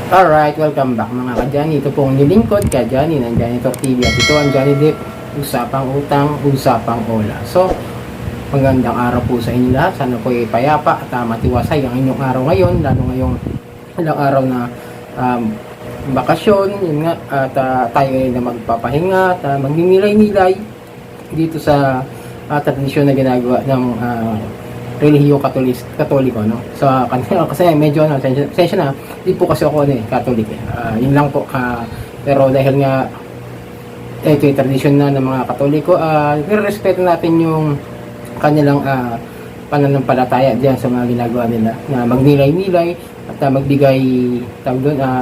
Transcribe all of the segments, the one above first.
Alright, welcome back mga ka-Johnny. Ito pong nilingkod ka-Johnny ng Janitor TV. At ito ang Johnny Depp, usapang utang, usapang ola. So, magandang araw po sa inyo lahat. Sana po ay payapa at matiwasay ang inyong araw ngayon. Lalo ngayong ilang araw na bakasyon. Yun nga, at tayo ay na magpapahinga at magninilay-nilay dito sa tradisyon na ginagawa ng relihiyo katoliko, no? So, kasi medyo sensya na, di po kasi ako Catholic eh. Yun lang po. Pero dahil nga ito yung tradisyon na ng mga Katoliko, respeto natin yung kanilang pananampalataya diyan sa mga ginagawa nila, na magnilay-nilay at magbigay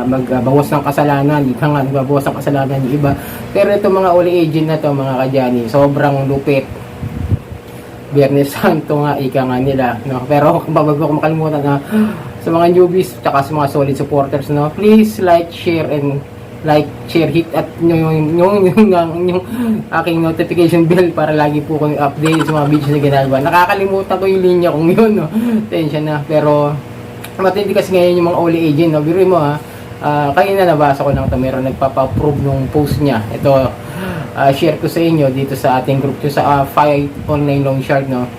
magbawas ng kasalanan, ika nga magbawas ng kasalanan yung iba. Pero ito mga holy agent na to mga ka-Johnny, sobrang lupit. Biyernes Santo nga, ika nga nila, no? Pero bago ko makalimutan na sa mga newbies, tsaka sa mga solid supporters, no? Please share, hit at yung aking notification bell para lagi po kong update sa mga videos na ginagawa. Nakakalimutan ko yung linya kong yun, no? Tensya na, pero matindi kasi ngayon yung mga holy agent, no? Biruin mo kayo na nabasa ko lang ito, meron nagpapa-approve nung post niya. Ito, share ko sa inyo dito sa ating group sa Fight Online Loan Shark, no?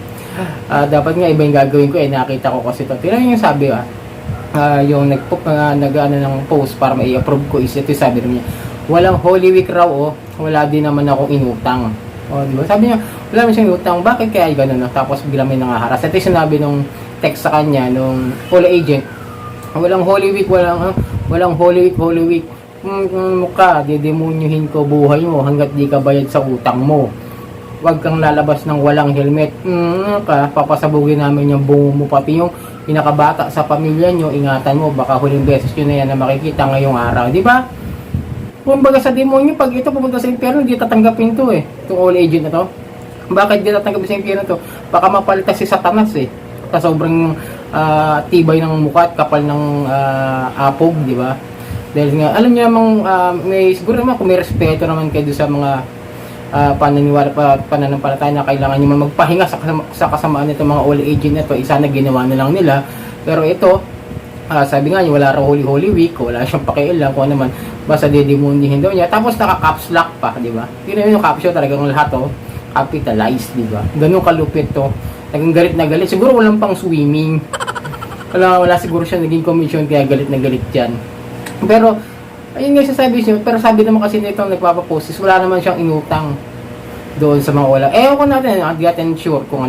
Dapat nga iba yung gagawin ko, nakita ko kasi ito. Tingnan yung sabi, yung nag-ano ng post para mai-approve ko is ito, sabi niya, walang Holy Week raw, wala din naman akong inutang. Diba? Sabi niya, wala naman siyang inutang, bakit kaya gano'n, no? Tapos bigla may nangaharas. Ito yung sinabi nung text sa kanya, nung holy agent, walang Holy Week, walang Holy Week. Mukha, dedemonyohin ko buhay mo hanggat di ka bayad sa utang mo. Huwag kang lalabas ng walang helmet. Papasabugin namin yung bungo mo, pati yung pinakabata sa pamilya nyo. Ingatan mo, baka huling beses yun na yan na makikita ngayong araw, di ba? Kumbaga sa demonyo, pag ito pupunta sa impyerno, di tatanggapin to itong all agent na to. Bakit di tatanggapin sa impyerno to? Baka mapalitas si Satanas sa sobrang tibay ng mukha at kapal ng apog, di ba? Dahil nga, alam niyo namang siguro naman kung may respeto naman kayo sa mga pananampalataya na kailangan nyo magpahinga sa kasamaan nito mga holy agent na to, isa na ginawa na lang nila. Pero ito, sabi nga niya, wala raw Holy Week, wala siyang pakialam kung ano man, basta dedemonyihin daw niya. Tapos naka-caps lock pa, di ba? Yun yung caption, talagang lahat capitalized, di ba? Ganun kalupit to. Naging galit na galit. Siguro walang pang swimming. Wala siguro siya naging commission kaya galit na galit yan. Pero, ayun nga sasabi siya, pero sabi naman kasi nito nagpapapost, wala naman siyang inutang doon sa mga wala. Ewan ko natin, not yet sure kung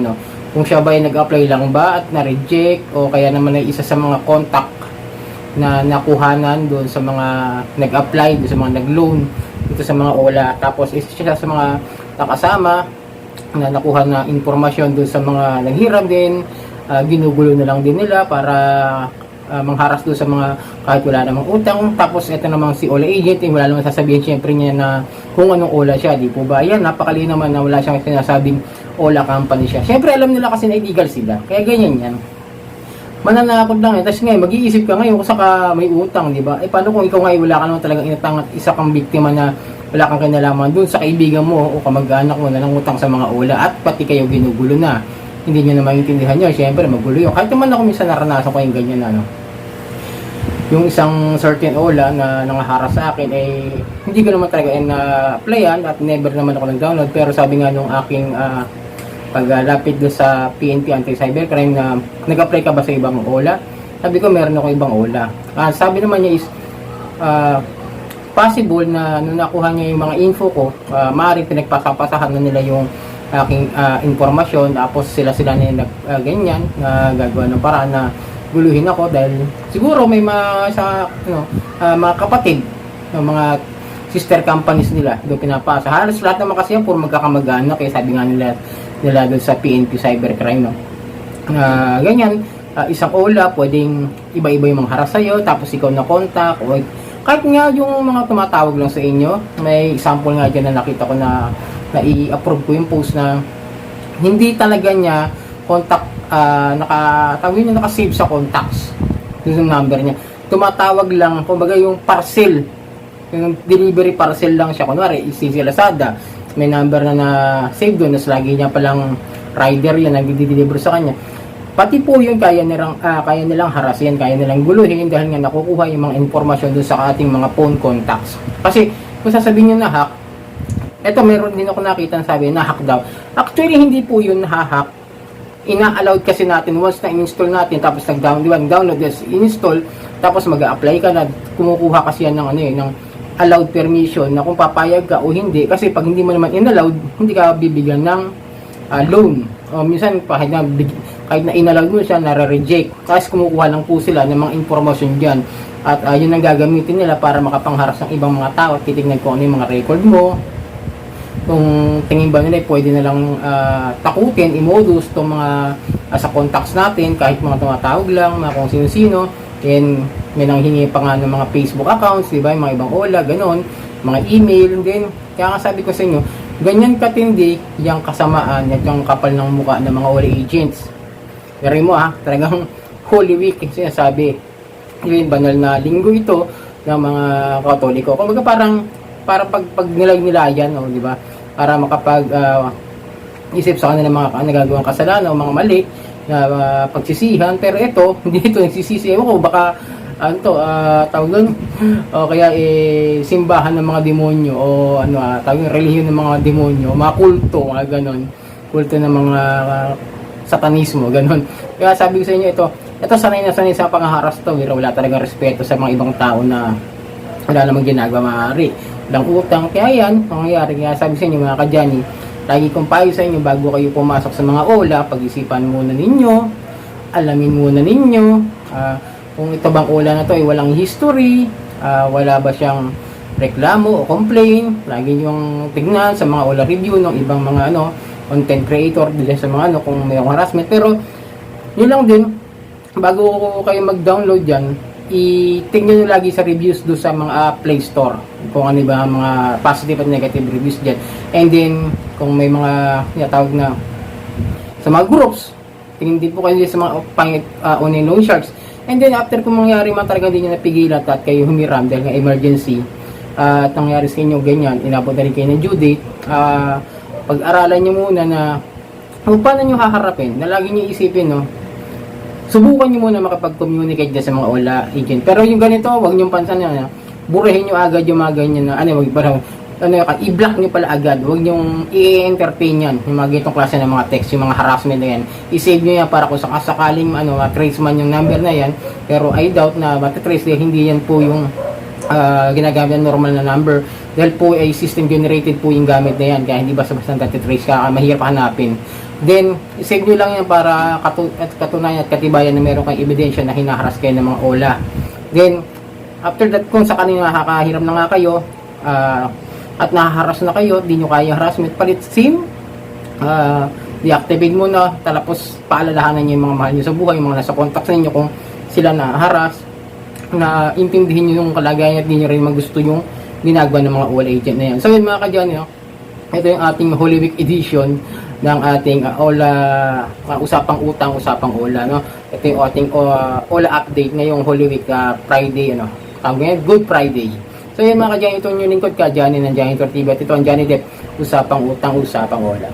siya ba ay nag-apply lang ba at na-reject, o kaya naman ay isa sa mga contact na nakuhanan doon sa mga nag-apply, doon sa mga nag-loan, dito sa mga wala. Tapos, isa siya sa mga nakasama na nakuha na informasyon doon sa mga naghiram din, ginugulo na lang din nila para mangharas doon sa mga kahit wala namang utang. Tapos ito namang si Ola agent, wala namang sasabihin syempre niya na kung anong Ola siya, di po ba? Yan, napakalinaw naman na wala siyang sinasabing Ola company siya. Syempre alam nila kasi na illegal sila, kaya ganyan yan. Mananakot lang tapos ngayon mag-iisip ka ngayon kung saka may utang, di ba? Paano kung ikaw ngayon wala ka naman talagang inutang at isa kang biktima na wala kang kinalaman doon sa kaibigan mo o kamag-anak mo na nangutang sa mga Ola at pati kayo ginugulo na. Hindi nyo na maintindihan nyo, syempre magulo yun. Kahit naman ako minsan naranasan ko yung ganyan yung isang certain Ola na nangaharas sa akin hindi ko naman talaga na-applyan at never naman ako nag-download. Pero sabi nga nung aking paglapit doon sa PNP Anti-Cybercrime na nag-apply ka ba sa ibang Ola? Sabi ko meron ako ibang Ola. Sabi naman niya is possible na nung nakuha niya yung mga info ko, maaaring pinagpasapasahan na nila yung aking informasyon, tapos sila na ganyan na gagawa ng paraan na guluhin ako dahil siguro may mga kapatid, mga sister companies nila doon pinapasa. Halos lahat naman kasi yan puro magkakamag-anak, kaya sabi nga nila doon sa PNP Cybercrime, no? Ganyan, isang Ola, pwedeng iba-iba yung mga haras sa'yo, tapos ikaw na contact, o kahit nga yung mga tumatawag lang sa inyo. May example nga dyan na nakita ko na i-approve ko yung post na hindi talaga niya contact, nakasave sa contacts yung number niya. Tumatawag lang, kumbaga yung parcel, yung delivery parcel lang siya. Kunwari, si Lazada, may number na save doon, nas lagi niya palang rider yan, nag-deliver sa kanya. Pati po yun kaya nilang harasin, kaya nilang guluhin dahil nga nakukuha yung mga informasyon dun sa ating mga phone contacts. Kasi kung sasabihin nyo na hack, eto meron din ako nakita na sabi na hack daw. Actually hindi po yun hack. Ina-allowed kasi natin once na install natin tapos nag-download, install, tapos mag-a-apply ka na, kumukuha kasi yan ng ng allowed permission na kung papayag ka o hindi, kasi pag hindi mo naman in-allowed, hindi ka bibigyan ng loan. O minsan kahit na in-allowed mo siya, nare-reject. Kasi kumukuha lang po sila ng mga informasyon diyan. At yun ang gagamitin nila para makapangharas ng ibang mga tao at titignan kung ano yung mga record mo. Kung tingin ba nila pwede na lang takutin, imodus itong mga sa contacts natin, kahit mga tumatawag lang, mga kung sino-sino. And may nanghingi pa nga ng mga Facebook accounts, di ba? Yung mga ibang OLA, ganon, mga email, din. Kaya nga sabi ko sa inyo, ganyan katindi yung kasamaan at yung kapal ng mukha ng mga OLA agents. Pero mo talagang Holy Week, sinasabi. Yung banal na linggo ito ng mga Katoliko. Kumbaga para pag nilag-nilayan, di ba? Para makapag isip sa kanila mga nagagawang kasalanan o mga mali na pagsisihan, pero ito hindi ito nagsisisi. Ewan ko, baka tawag doon o kaya simbahan ng mga demonyo o tawag relihiyon ng mga demonyo, mga kulto, mga ganon, kulto ng mga satanismo, ganon. Kaya sabi ko sa inyo, ito sanay na sanay sa pangharas to, pero wala talagang respeto sa mga ibang tao na wala namang ginagawa, maaari walang utang. Kaya yan mangyayari. Kaya sabi sa inyo mga kadyani, lagi kong payo sa inyo, bago kayo pumasok sa mga OLA, pag-isipan muna ninyo, alamin muna ninyo kung ito bang OLA na to ay walang history, wala ba siyang reklamo o complaint. Lagi nyong tignan sa mga OLA review ng ibang mga content creator din sa mga kung may harassment. Pero yun lang din, bago kayo mag-download yan, i-tingnan nyo lagi sa reviews do sa mga Play Store kung ano ba mga positive at negative reviews dyan. And then kung may mga tawag na sa mga groups, tingin din po kayo sa mga online loan sharks. And then after kung mangyari man talaga hindi nyo napigilan at kayo humiram dahil nga emergency at nangyari sa inyo ganyan, inabot na rin kayo ng due date, pag-aralan nyo muna na kung paano nyo haharapin, na lagi nyo isipin subukan nyo muna makapag-communicate dyan sa mga OLA agent. Pero yung ganito, huwag nyo pansan burahin nyo agad yung mga ganyan na i-block nyo pala agad. Huwag nyo i-entertain yan, yung mga ganitong klase ng mga text, yung mga harassment na yan. I-save nyo yan para kung sakaling trace man yung number na yan. Pero I doubt na matatrace hindi yan po yung ginagamit ng normal na number. Dahil po ay system generated po yung gamit na yan. Kaya hindi basta-basta natitrace ka, mahirap hanapin. Then, save nyo lang yan para katunayan at katibayan na meron kayong ebidensya na hinaharas kayo ng mga OLA. Then, after that, kung sa kanina nakakahiram na nga kayo, at nahaharas na kayo, di nyo kaya harassment, palit SIM, deactivate mo na, tapos paalalahanan nyo yung mga mahal nyo sa buhay, yung mga nasa contact sa inyo kung sila nahaharas, na intindihin nyo yung kalagayan at di nyo rin magusto yung ginagawa ng mga OLA agent na yan. So yun mga kadyan, ito yung ating Holy Week edition ng ating OLA, usapang utang, usapang OLA. Ito yung ating OLA update ngayong Holy Week Friday, Good Friday. So yun mga kadyan, ito yung lingkod ka, Johnny ng Janitor TV. At ito ang Johnny Depp, usapang utang, usapang OLA.